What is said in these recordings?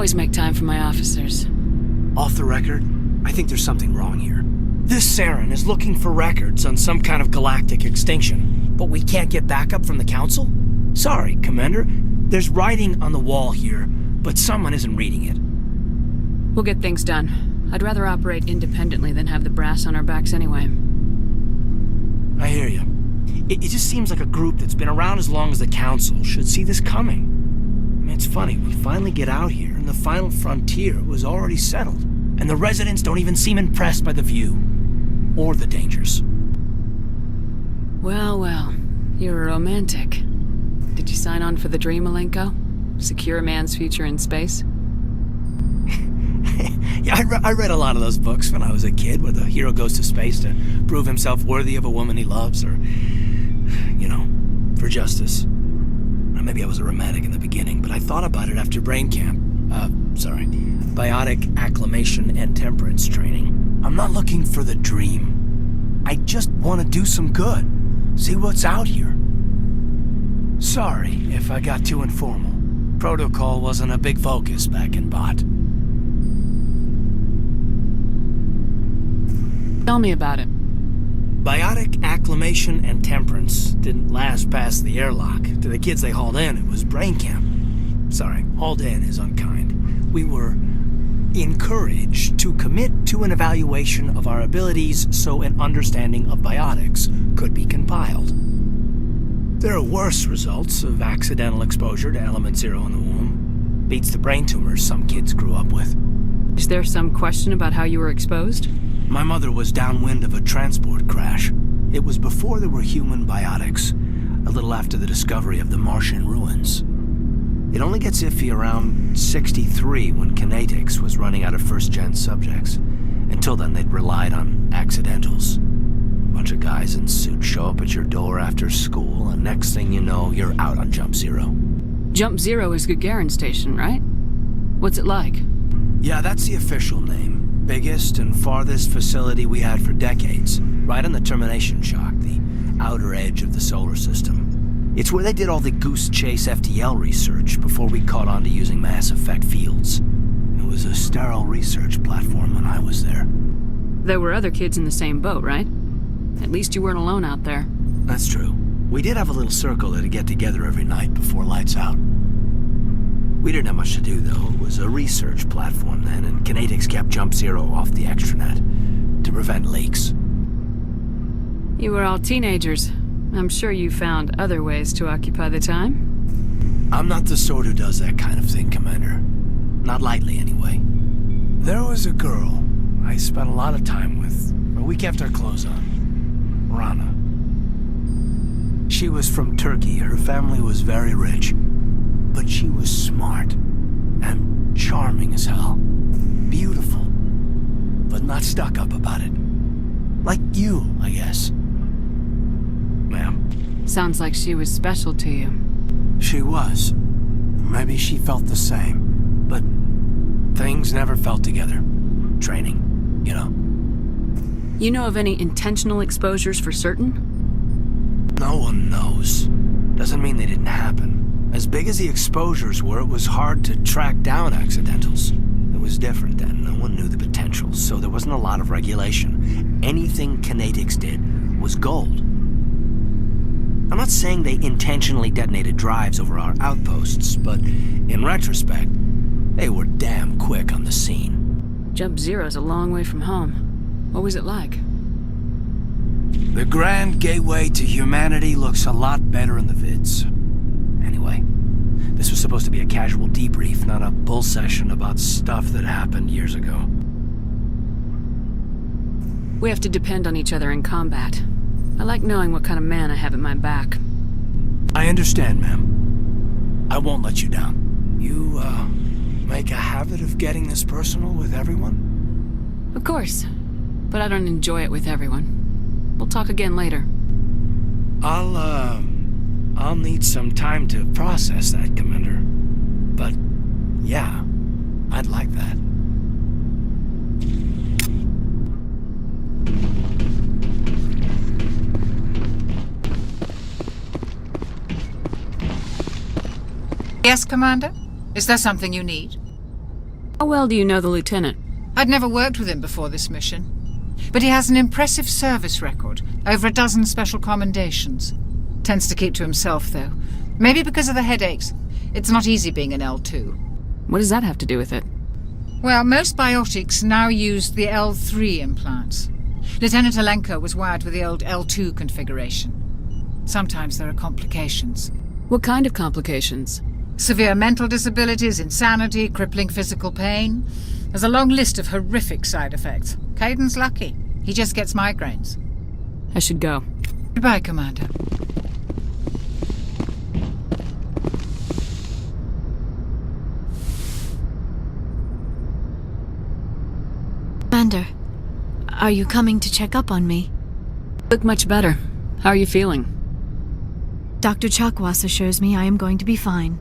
always make time for my officers. Off the record, I think there's something wrong here. This Saren is looking for records on some kind of galactic extinction, but we can't get backup from the Council? Sorry, Commander. There's writing on the wall here, but someone isn't reading it. We'll get things done. I'd rather operate independently than have the brass on our backs anyway. I hear you. It just seems like a group that's been around as long as the Council should see this coming. I mean, it's funny, we finally get out here, and the final frontier was already settled. And the residents don't even seem impressed by the view. Or the dangers. Well, well. You're a romantic. Did you sign on for the dream, Malenko? Secure a man's future in space? Yeah, I read a lot of those books when I was a kid, where the hero goes to space to prove himself worthy of a woman he loves, or, you know, for justice. Or maybe I was a romantic in the beginning, but I thought about it after brain camp. Biotic acclimation and temperance training. I'm not looking for the dream. I just want to do some good. See what's out here. Sorry if I got too informal. Protocol wasn't a big focus back in Bot. Tell me about it. Biotic acclimation and temperance didn't last past the airlock. To the kids they hauled in, it was brain camp. Sorry, hauled in is unkind. We were encouraged to commit to an evaluation of our abilities so an understanding of biotics could be compiled. There are worse results of accidental exposure to Element Zero in the womb. Beats the brain tumors some kids grew up with. Is there some question about how you were exposed? My mother was downwind of a transport crash. It was before there were human biotics, a little after the discovery of the Martian ruins. It only gets iffy around 63 when Kinetics was running out of first-gen subjects. Until then, they'd relied on accidentals. A bunch of guys in suits show up at your door after school, and next thing you know, you're out on Jump Zero. Jump Zero is Gagarin Station, right? What's it like? Yeah, that's the official name. Biggest and farthest facility we had for decades. Right on the termination shock, the outer edge of the solar system. It's where they did all the Goose Chase FTL research before we caught on to using mass effect fields. It was a sterile research platform when I was there. There were other kids in the same boat, right? At least you weren't alone out there. That's true. We did have a little circle that'd get together every night before lights out. We didn't have much to do, though. It was a research platform then, and Kinetics kept Jump Zero off the extranet to prevent leaks. You were all teenagers. I'm sure you found other ways to occupy the time. I'm not the sort who does that kind of thing, Commander. Not lightly, anyway. There was a girl I spent a lot of time with, but we kept our clothes on. Rana. She was from Turkey. Her family was very rich. But she was smart and charming as hell. Beautiful, but not stuck up about it. Like you, I guess. Ma'am? Sounds like she was special to you. She was. Maybe she felt the same. But things never felt together. Training, you know. You know of any intentional exposures for certain? No one knows. Doesn't mean they didn't happen. As big as the exposures were, it was hard to track down accidentals. It was different then. No one knew the potential, so there wasn't a lot of regulation. Anything Kinetics did was gold. I'm not saying they intentionally detonated drives over our outposts, but in retrospect, they were damn quick on the scene. Jump Zero's a long way from home. What was it like? The Grand Gateway to Humanity looks a lot better in the vids. Anyway, this was supposed to be a casual debrief, not a bull session about stuff that happened years ago. We have to depend on each other in combat. I like knowing what kind of man I have at my back. I understand, ma'am. I won't let you down. You, make a habit of getting this personal with everyone? Of course, but I don't enjoy it with everyone. We'll talk again later. I'll need some time to process that, Commander. But, yeah, I'd like that. Yes, Commander? Is there something you need? How well do you know the lieutenant? I'd never worked with him before this mission. But he has an impressive service record, over a dozen special commendations. Tends to keep to himself, though. Maybe because of the headaches. It's not easy being an L2. What does that have to do with it? Well, most biotics now use the L3 implants. Lieutenant Alenko was wired with the old L2 configuration. Sometimes there are complications. What kind of complications? Severe mental disabilities, insanity, crippling physical pain. There's a long list of horrific side effects. Caden's lucky. He just gets migraines. I should go. Goodbye, Commander. Commander, are you coming to check up on me? Look much better. How are you feeling? Dr. Chakwas assures me I am going to be fine.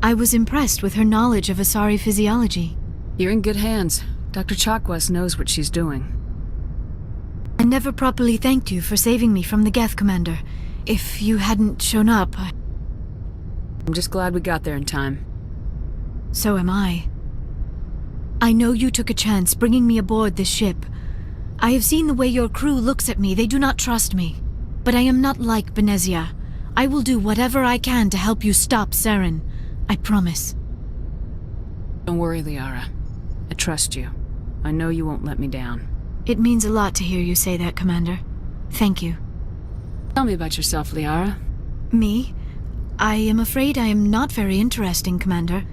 I was impressed with her knowledge of Asari physiology. You're in good hands. Dr. Chakwas knows what she's doing. I never properly thanked you for saving me from the Geth, Commander. If you hadn't shown up, I'm just glad we got there in time. So am I. I know you took a chance bringing me aboard this ship. I have seen the way your crew looks at me. They do not trust me. But I am not like Benezia. I will do whatever I can to help you stop Saren. I promise. Don't worry, Liara. I trust you. I know you won't let me down. It means a lot to hear you say that, Commander. Thank you. Tell me about yourself, Liara. Me? I am afraid I am not very interesting, Commander.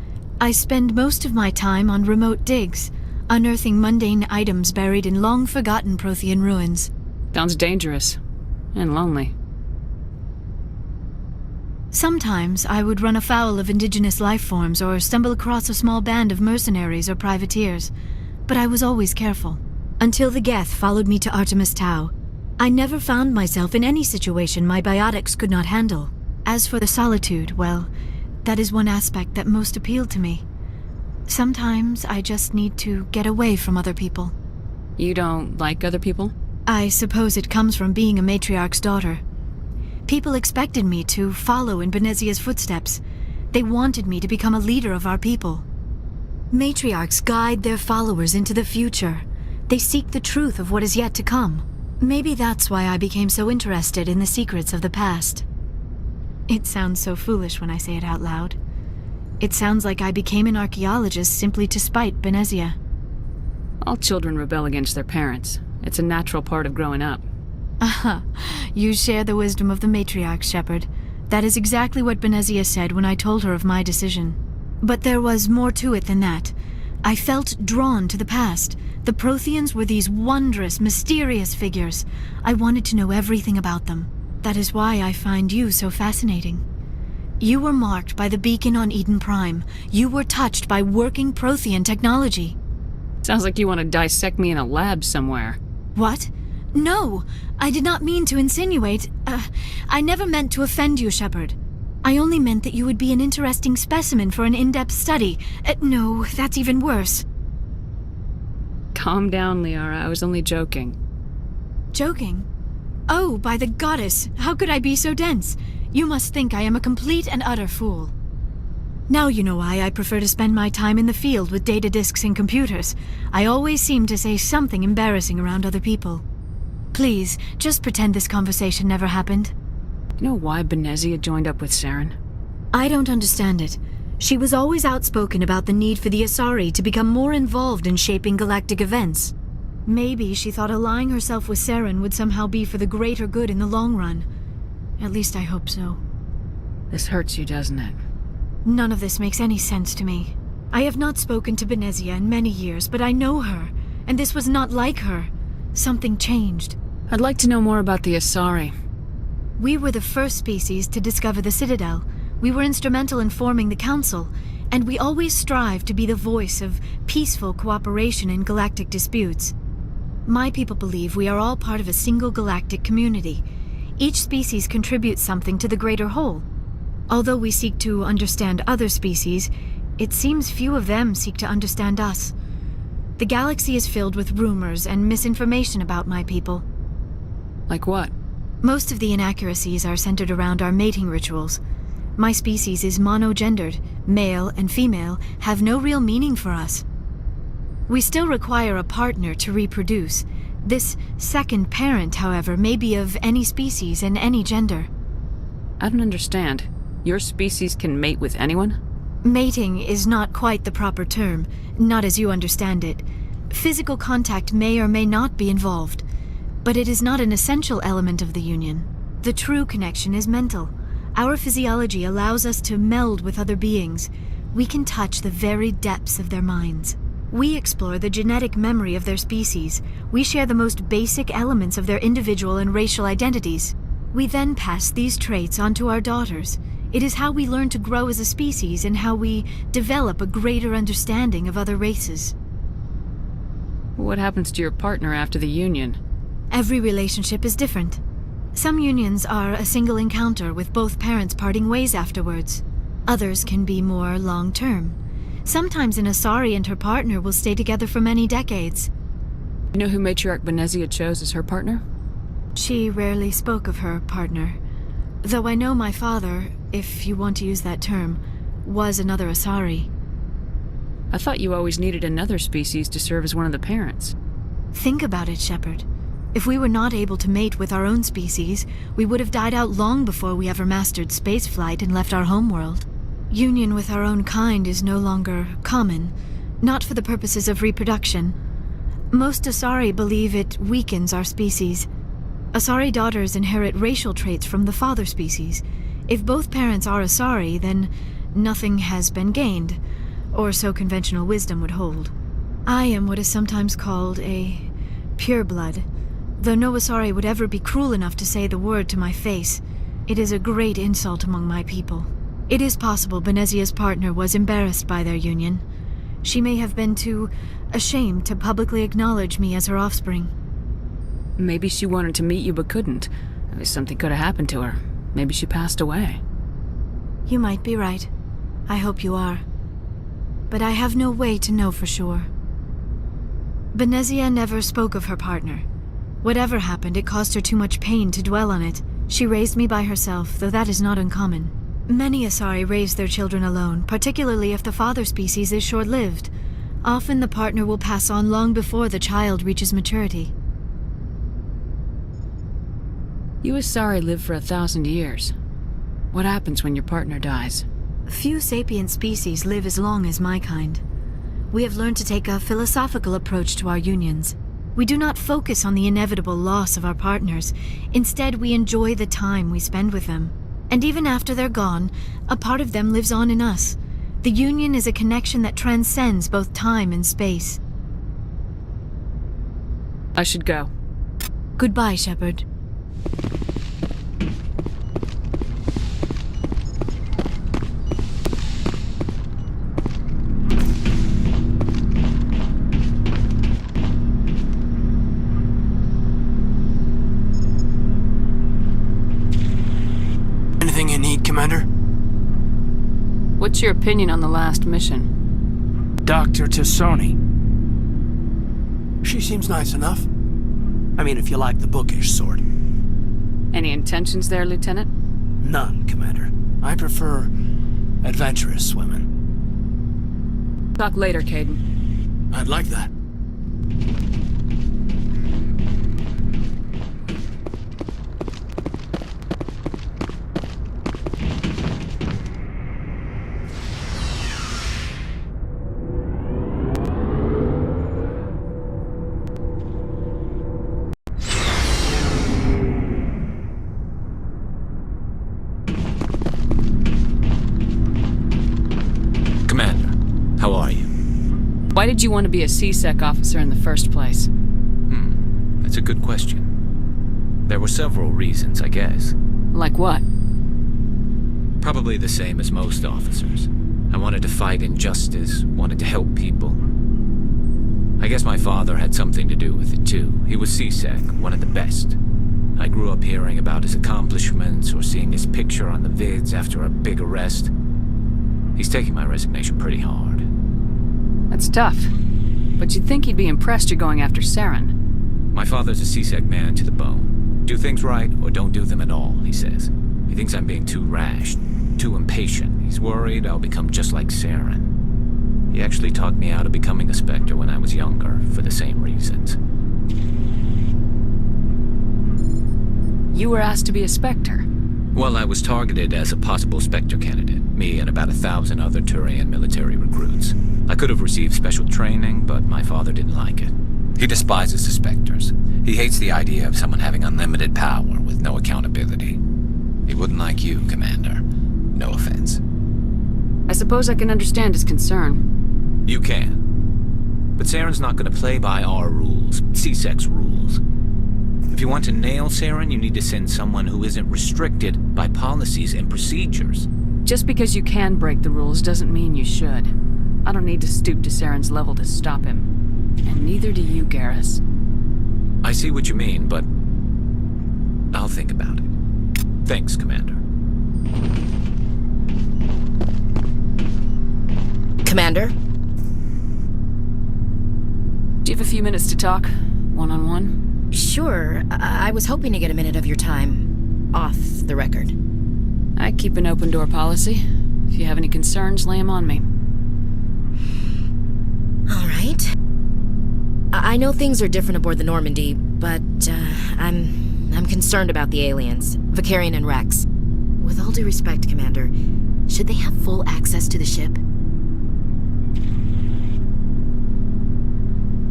I spend most of my time on remote digs, unearthing mundane items buried in long-forgotten Prothean ruins. Sounds dangerous. And lonely. Sometimes I would run afoul of indigenous life forms or stumble across a small band of mercenaries or privateers, but I was always careful. Until the Geth followed me to Artemis Tau, I never found myself in any situation my biotics could not handle. As for the solitude, well, that is one aspect that most appealed to me. Sometimes I just need to get away from other people. You don't like other people? I suppose it comes from being a matriarch's daughter. People expected me to follow in Benezia's footsteps. They wanted me to become a leader of our people. Matriarchs guide their followers into the future. They seek the truth of what is yet to come. Maybe that's why I became so interested in the secrets of the past. It sounds so foolish when I say it out loud. It sounds like I became an archaeologist simply to spite Benezia. All children rebel against their parents. It's a natural part of growing up. Aha, you share the wisdom of the matriarch, Shepard. That is exactly what Benezia said when I told her of my decision. But there was more to it than that. I felt drawn to the past. The Protheans were these wondrous, mysterious figures. I wanted to know everything about them. That is why I find you so fascinating. You were marked by the beacon on Eden Prime. You were touched by working Prothean technology. Sounds like you want to dissect me in a lab somewhere. What? No, I did not mean to insinuate. I never meant to offend you, Shepard. I only meant that you would be an interesting specimen for an in-depth study. No, that's even worse. Calm down, Liara. I was only joking. Joking? Oh, by the goddess, how could I be so dense? You must think I am a complete and utter fool. Now you know why I prefer to spend my time in the field with data disks and computers. I always seem to say something embarrassing around other people. Please, just pretend this conversation never happened. You know why Benezia joined up with Saren? I don't understand it. She was always outspoken about the need for the Asari to become more involved in shaping galactic events. Maybe she thought allying herself with Saren would somehow be for the greater good in the long run. At least I hope so. This hurts you, doesn't it? None of this makes any sense to me. I have not spoken to Benezia in many years, but I know her, and this was not like her. Something changed. I'd like to know more about the Asari. We were the first species to discover the Citadel. We were instrumental in forming the Council, and we always strive to be the voice of peaceful cooperation in galactic disputes. My people believe we are all part of a single galactic community. Each species contributes something to the greater whole. Although we seek to understand other species, it seems few of them seek to understand us. The galaxy is filled with rumors and misinformation about my people. Like what? Most of the inaccuracies are centered around our mating rituals. My species is monogendered. Male and female have no real meaning for us. We still require a partner to reproduce. This second parent, however, may be of any species and any gender. I don't understand. Your species can mate with anyone? Mating is not quite the proper term, not as you understand it. Physical contact may or may not be involved, but it is not an essential element of the union. The true connection is mental. Our physiology allows us to meld with other beings. We can touch the very depths of their minds. We explore the genetic memory of their species. We share the most basic elements of their individual and racial identities. We then pass these traits on to our daughters. It is how we learn to grow as a species and how we develop a greater understanding of other races. What happens to your partner after the union? Every relationship is different. Some unions are a single encounter with both parents parting ways afterwards. Others can be more long-term. Sometimes an Asari and her partner will stay together for many decades. You know who Matriarch Benezia chose as her partner? She rarely spoke of her partner. Though I know my father, if you want to use that term, was another Asari. I thought you always needed another species to serve as one of the parents. Think about it, Shepard. If we were not able to mate with our own species, we would have died out long before we ever mastered spaceflight and left our homeworld. Union with our own kind is no longer common, not for the purposes of reproduction. Most Asari believe it weakens our species. Asari daughters inherit racial traits from the father species. If both parents are Asari, then nothing has been gained, or so conventional wisdom would hold. I am what is sometimes called a pureblood, though no Asari would ever be cruel enough to say the word to my face. It is a great insult among my people. It is possible Benezia's partner was embarrassed by their union. She may have been too ashamed to publicly acknowledge me as her offspring. Maybe she wanted to meet you but couldn't. Something could have happened to her. Maybe she passed away. You might be right. I hope you are. But I have no way to know for sure. Benezia never spoke of her partner. Whatever happened, it caused her too much pain to dwell on it. She raised me by herself, though that is not uncommon. Many Asari raise their children alone, particularly if the father species is short-lived. Often the partner will pass on long before the child reaches maturity. You Asari live for 1,000 years. What happens when your partner dies? Few sapient species live as long as my kind. We have learned to take a philosophical approach to our unions. We do not focus on the inevitable loss of our partners. Instead, we enjoy the time we spend with them. And even after they're gone, a part of them lives on in us. The union is a connection that transcends both time and space. I should go. Goodbye, Shepard. Anything you need, Commander? What's your opinion on the last mission? Dr. Tassoni. She seems nice enough. I mean, if you like the bookish sort. Any intentions there, Lieutenant? None, Commander. I prefer adventurous women. Talk later, Caden. I'd like that. Why did you want to be a C-Sec officer in the first place? That's a good question. There were several reasons, I guess. Like what? Probably the same as most officers. I wanted to fight injustice, wanted to help people. I guess my father had something to do with it too. He was C-Sec, one of the best. I grew up hearing about his accomplishments or seeing his picture on the vids after a big arrest. He's taking my resignation pretty hard. That's tough. But you'd think he'd be impressed you're going after Saren. My father's a C-Sec man to the bone. Do things right or don't do them at all, he says. He thinks I'm being too rash, too impatient. He's worried I'll become just like Saren. He actually talked me out of becoming a Spectre when I was younger, for the same reasons. You were asked to be a Spectre. Well, I was targeted as a possible Spectre candidate, me and about 1,000 other Turian military recruits. I could have received special training, but my father didn't like it. He despises the Spectres. He hates the idea of someone having unlimited power with no accountability. He wouldn't like you, Commander. No offense. I suppose I can understand his concern. You can. But Saren's not going to play by our rules, C-Sec's rules. If you want to nail Saren, you need to send someone who isn't restricted by policies and procedures. Just because you can break the rules doesn't mean you should. I don't need to stoop to Saren's level to stop him. And neither do you, Garrus. I see what you mean, but I'll think about it. Thanks, Commander. Commander? Do you have a few minutes to talk? One-on-one? Sure. I was hoping to get a minute of your time off the record. I keep an open door policy. If you have any concerns, lay them on me. All right. I know things are different aboard the Normandy, but I'm concerned about the aliens, Vicarian and Rex. With all due respect, Commander, should they have full access to the ship?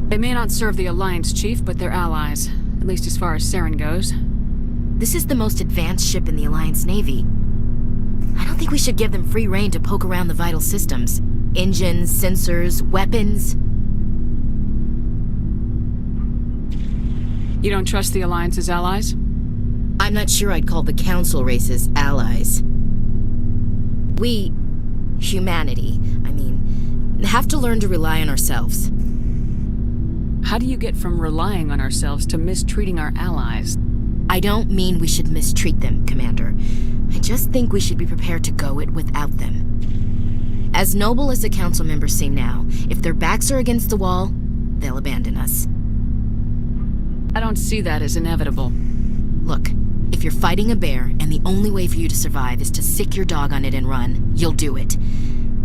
They may not serve the Alliance, Chief, but they're allies. At least as far as Saren goes. This is the most advanced ship in the Alliance Navy. I don't think we should give them free rein to poke around the vital systems. Engines, sensors, weapons. You don't trust the Alliance's allies? I'm not sure I'd call the Council races allies. We, humanity, have to learn to rely on ourselves. How do you get from relying on ourselves to mistreating our allies? I don't mean we should mistreat them, Commander. I just think we should be prepared to go it without them. As noble as the Council members seem now, if their backs are against the wall, they'll abandon us. I don't see that as inevitable. Look, if you're fighting a bear and the only way for you to survive is to sick your dog on it and run, you'll do it.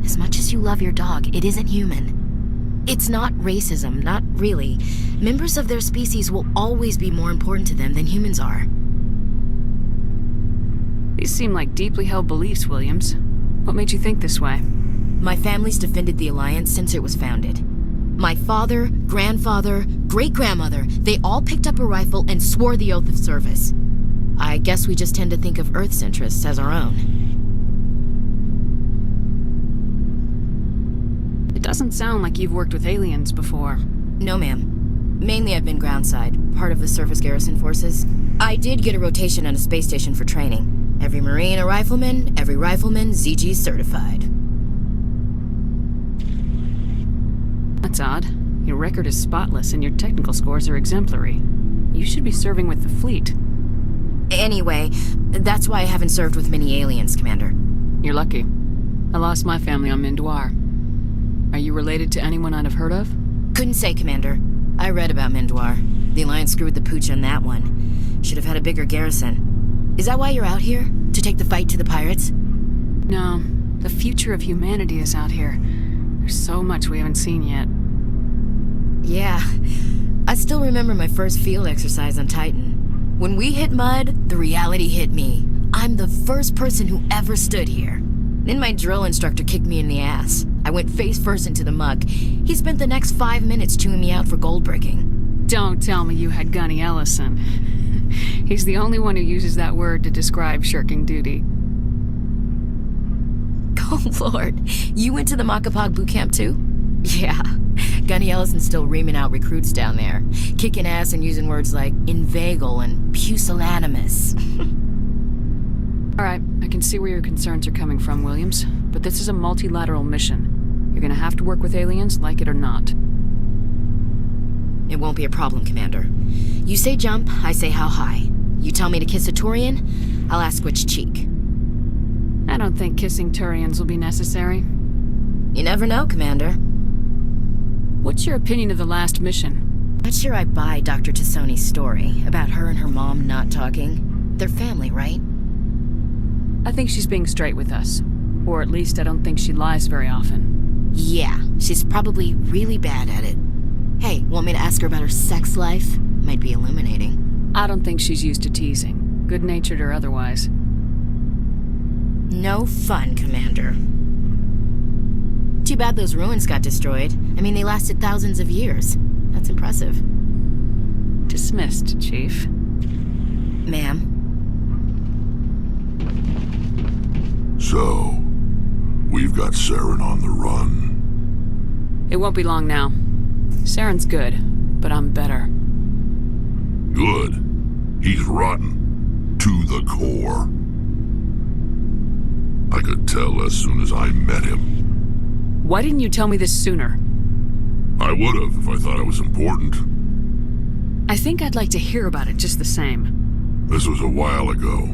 As much as you love your dog, it isn't human. It's not racism, not really. Members of their species will always be more important to them than humans are. These seem like deeply held beliefs, Williams. What made you think this way? My family's defended the Alliance since it was founded. My father, grandfather, great-grandmother, they all picked up a rifle and swore the oath of service. I guess we just tend to think of Earth's interests as our own. It doesn't sound like you've worked with aliens before. No, ma'am. Mainly I've been groundside, part of the surface garrison forces. I did get a rotation on a space station for training. Every Marine a rifleman, every rifleman ZG certified. That's odd. Your record is spotless and your technical scores are exemplary. You should be serving with the fleet. Anyway, that's why I haven't served with many aliens, Commander. You're lucky. I lost my family on Mindoir. Are you related to anyone I'd have heard of? Couldn't say, Commander. I read about Mindoir. The Alliance screwed the pooch on that one. Should have had a bigger garrison. Is that why you're out here? To take the fight to the pirates? No. The future of humanity is out here. There's so much we haven't seen yet. Yeah. I still remember my first field exercise on Titan. When we hit mud, the reality hit me. I'm the first person who ever stood here. Then my drill instructor kicked me in the ass. I went face first into the muck. He spent the next 5 minutes chewing me out for gold bricking. Don't tell me you had Gunny Ellison. He's the only one who uses that word to describe shirking duty. Oh, Lord. You went to the Makapog boot camp, too? Yeah. Gunny Ellison's still reaming out recruits down there. Kicking ass and using words like inveigle and pusillanimous. All right, I can see where your concerns are coming from, Williams. But this is a multilateral mission. You're gonna have to work with aliens, like it or not. It won't be a problem, Commander. You say jump, I say how high. You tell me to kiss a Turian, I'll ask which cheek. I don't think kissing Turians will be necessary. You never know, Commander. What's your opinion of the last mission? Not sure I buy Dr. Tassoni's story about her and her mom not talking. They're family, right? I think she's being straight with us. Or at least I don't think she lies very often. Yeah, she's probably really bad at it. Hey, want me to ask her about her sex life? Might be illuminating. I don't think she's used to teasing, good-natured or otherwise. No fun, Commander. Too bad those ruins got destroyed. I mean, they lasted thousands of years. That's impressive. Dismissed, Chief. Ma'am. So, we've got Saren on the run. It won't be long now. Saren's good, but I'm better. Good. He's rotten. To the core. I could tell as soon as I met him. Why didn't you tell me this sooner? I would've if I thought it was important. I think I'd like to hear about it just the same. This was a while ago.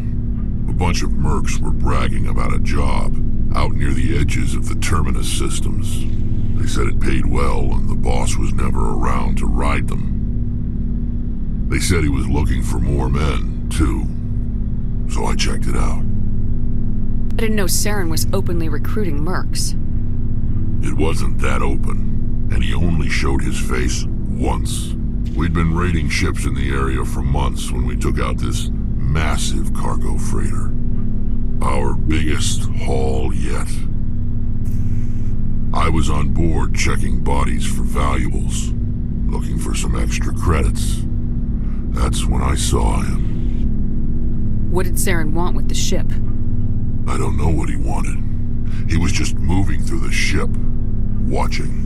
A bunch of mercs were bragging about a job out near the edges of the Terminus systems. They said it paid well and the boss was never around to ride them. They said he was looking for more men, too. So I checked it out. I didn't know Saren was openly recruiting mercs. It wasn't that open, and he only showed his face once. We'd been raiding ships in the area for months when we took out this massive cargo freighter. Our biggest haul yet. I was on board checking bodies for valuables, looking for some extra credits. That's when I saw him. What did Saren want with the ship? I don't know what he wanted. He was just moving through the ship, watching.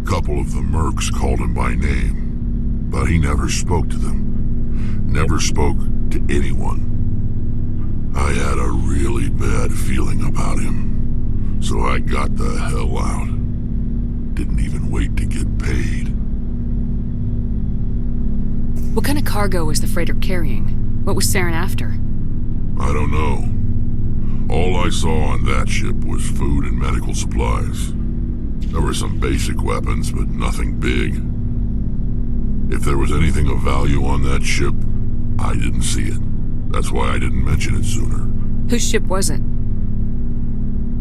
Couple of the mercs called him by name, but he never spoke to them. Never spoke to anyone. I had a really bad feeling about him, so I got the hell out. Didn't even wait to get paid. What kind of cargo was the freighter carrying? What was Saren after? I don't know. All I saw on that ship was food and medical supplies. There were some basic weapons, but nothing big. If there was anything of value on that ship, I didn't see it. That's why I didn't mention it sooner. Whose ship was it?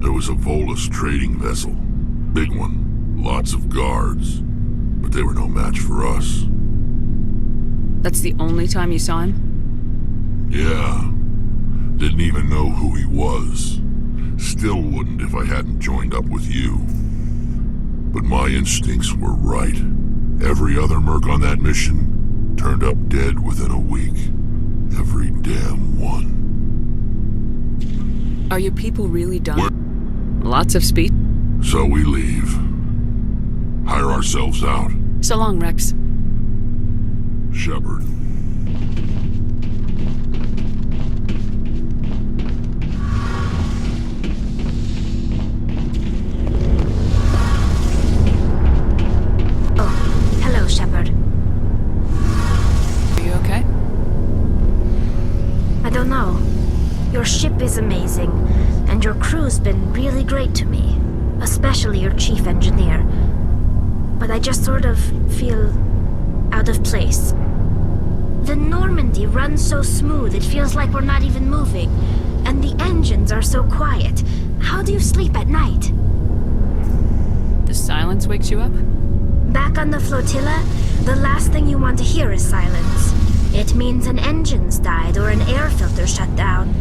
There was a Volus trading vessel. Big one. Lots of guards. But they were no match for us. That's the only time you saw him? Yeah. Didn't even know who he was. Still wouldn't if I hadn't joined up with you. But my instincts were right. Every other merc on that mission turned up dead within a week. Every damn one. Are your people really done? Lots of speed? So we leave. Hire ourselves out. So long, Rex. Shepard. Hello, Shepard. Are you okay? I don't know. Your ship is amazing, and your crew's been really great to me, especially your chief engineer. But I just sort of feel out of place. The Normandy runs so smooth it feels like we're not even moving, and the engines are so quiet. How do you sleep at night? The silence wakes you up? Back on the flotilla, the last thing you want to hear is silence. It means an engine's died or an air filter shut down.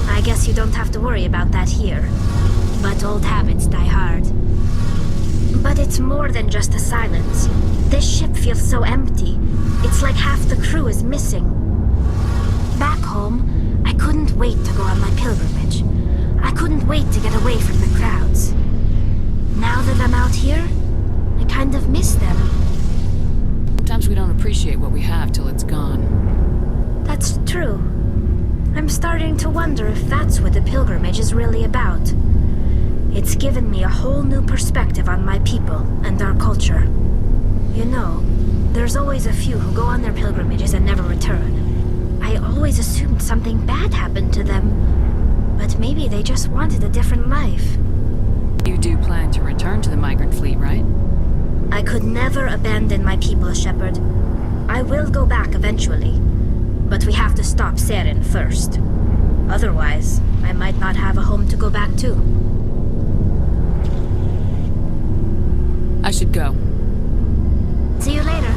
I guess you don't have to worry about that here. But old habits die hard. But it's more than just the silence. This ship feels so empty. It's like half the crew is missing. Back home, I couldn't wait to go on my pilgrimage. I couldn't wait to get away from the crowds. Now that I'm out here, I kind of miss them. Sometimes we don't appreciate what we have till it's gone. That's true. I'm starting to wonder if that's what the pilgrimage is really about. It's given me a whole new perspective on my people and our culture. You know, there's always a few who go on their pilgrimages and never return. I always assumed something bad happened to them, but maybe they just wanted a different life. You do plan to return to the migrant fleet, right? I could never abandon my people, Shepard. I will go back eventually, but we have to stop Saren first. Otherwise, I might not have a home to go back to. I should go. See you later.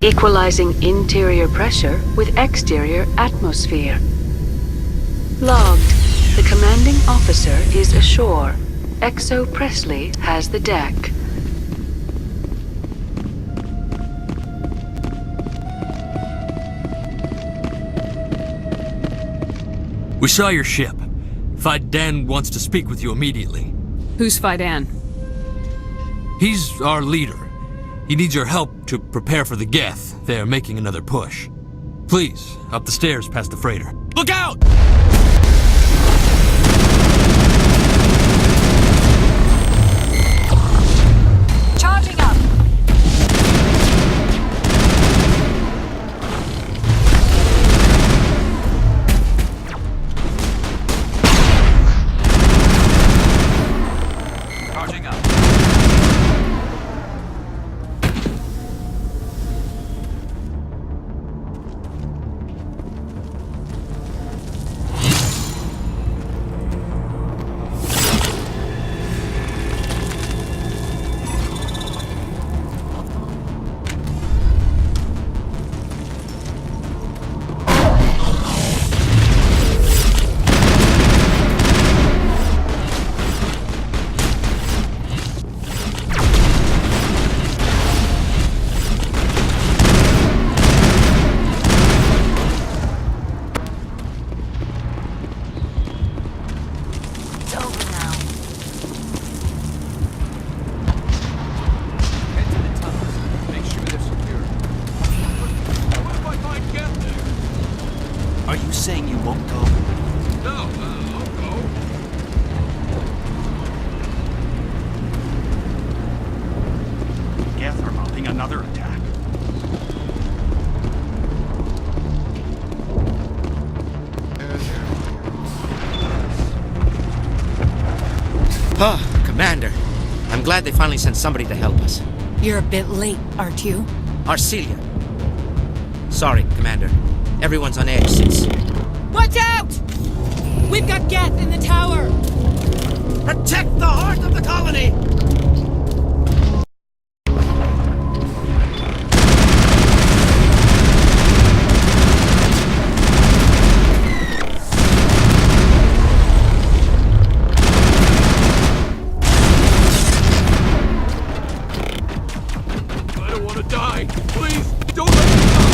Equalizing interior pressure with exterior atmosphere. Logged. The commanding officer is ashore. Exo Presley has the deck. We saw your ship. Fidan wants to speak with you immediately. Who's Fidan? He's our leader. He needs your help to prepare for the Geth. They're making another push. Please, up the stairs past the freighter. Look out! Charging up! Charging up. Oh, Commander. I'm glad they finally sent somebody to help us. You're a bit late, aren't you? Arcelia. Sorry, Commander. Everyone's on edge since... Watch out! We've got Geth in the tower! Protect the heart of the colony! I don't want to die. Please, don't let me die.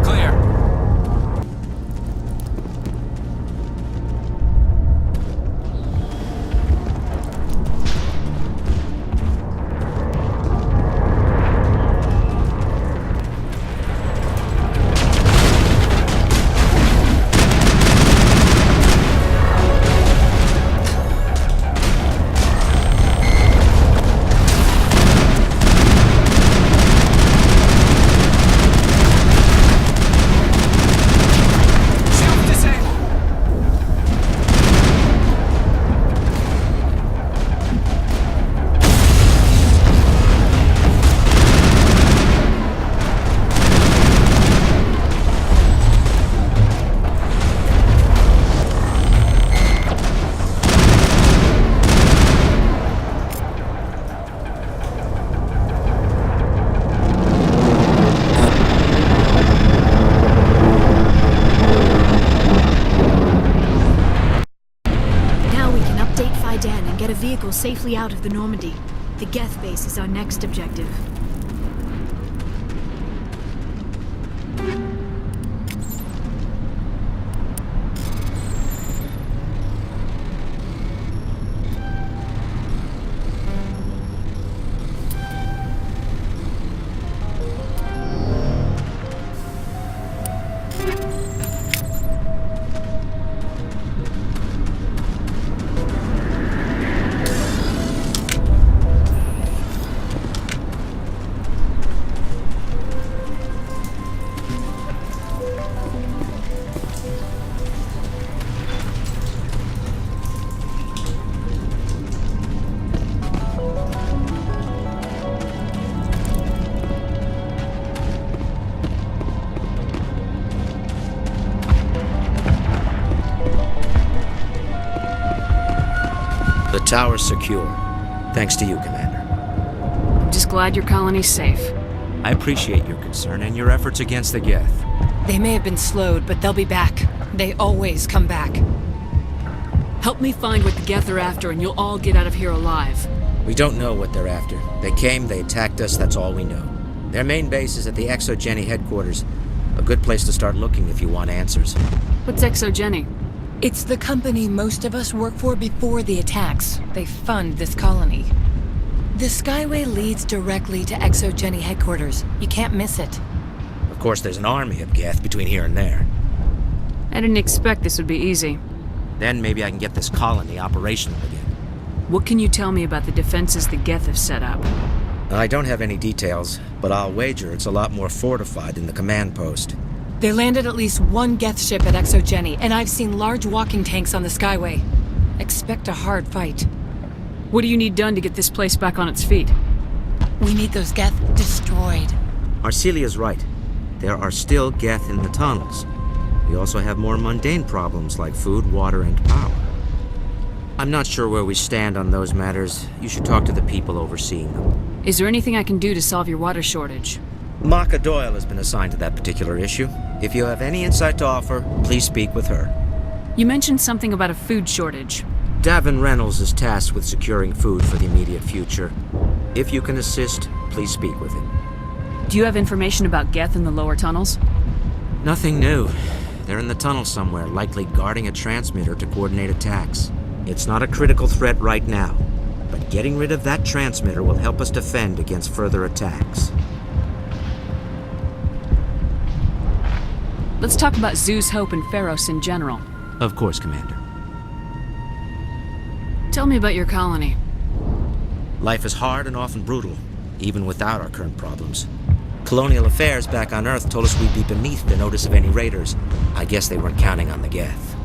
Clear. Get a vehicle safely out of the Normandy. The Geth base is our next objective. The tower's secure. Thanks to you, Commander. I'm just glad your colony's safe. I appreciate your concern and your efforts against the Geth. They may have been slowed, but they'll be back. They always come back. Help me find what the Geth are after and you'll all get out of here alive. We don't know what they're after. They came, they attacked us, that's all we know. Their main base is at the Exogeny headquarters. A good place to start looking if you want answers. What's Exogeny? It's the company most of us work for before the attacks. They fund this colony. The Skyway leads directly to Exogeny headquarters. You can't miss it. Of course, there's an army of Geth between here and there. I didn't expect this would be easy. Then maybe I can get this colony operational again. What can you tell me about the defenses the Geth have set up? I don't have any details, but I'll wager it's a lot more fortified than the command post. They landed at least one Geth ship at Exogeny, and I've seen large walking tanks on the Skyway. Expect a hard fight. What do you need done to get this place back on its feet? We need those Geth destroyed. Arcelia's right. There are still Geth in the tunnels. We also have more mundane problems like food, water, and power. I'm not sure where we stand on those matters. You should talk to the people overseeing them. Is there anything I can do to solve your water shortage? Maka Doyle has been assigned to that particular issue. If you have any insight to offer, please speak with her. You mentioned something about a food shortage. Davin Reynolds is tasked with securing food for the immediate future. If you can assist, please speak with him. Do you have information about Geth in the lower tunnels? Nothing new. They're in the tunnel somewhere, likely guarding a transmitter to coordinate attacks. It's not a critical threat right now, but getting rid of that transmitter will help us defend against further attacks. Let's talk about Zeus, Hope, and Feros in general. Of course, Commander. Tell me about your colony. Life is hard and often brutal, even without our current problems. Colonial Affairs back on Earth told us we'd be beneath the notice of any raiders. I guess they weren't counting on the Geth.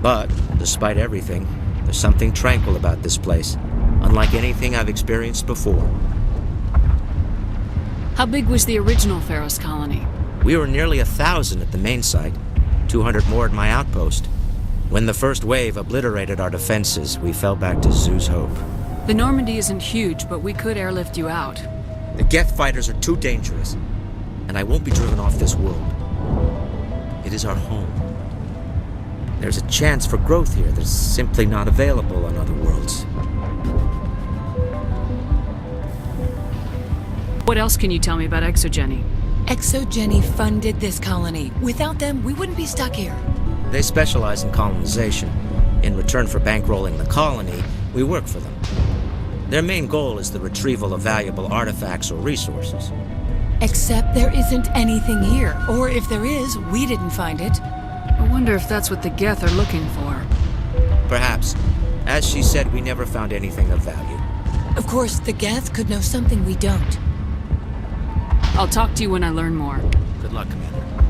But, despite everything, there's something tranquil about this place, unlike anything I've experienced before. How big was the original Feros colony? We were nearly 1,000 at the main site, 200 more at my outpost. When the first wave obliterated our defenses, we fell back to Zoo's Hope. The Normandy isn't huge, but we could airlift you out. The Geth fighters are too dangerous, and I won't be driven off this world. It is our home. There's a chance for growth here that's simply not available on other worlds. What else can you tell me about Exogeny? Exogeny funded this colony. Without them, we wouldn't be stuck here. They specialize in colonization. In return for bankrolling the colony, we work for them. Their main goal is the retrieval of valuable artifacts or resources. Except there isn't anything here. Or if there is, we didn't find it. I wonder if that's what the Geth are looking for. Perhaps. As she said, we never found anything of value. Of course, the Geth could know something we don't. I'll talk to you when I learn more. Good luck, Commander.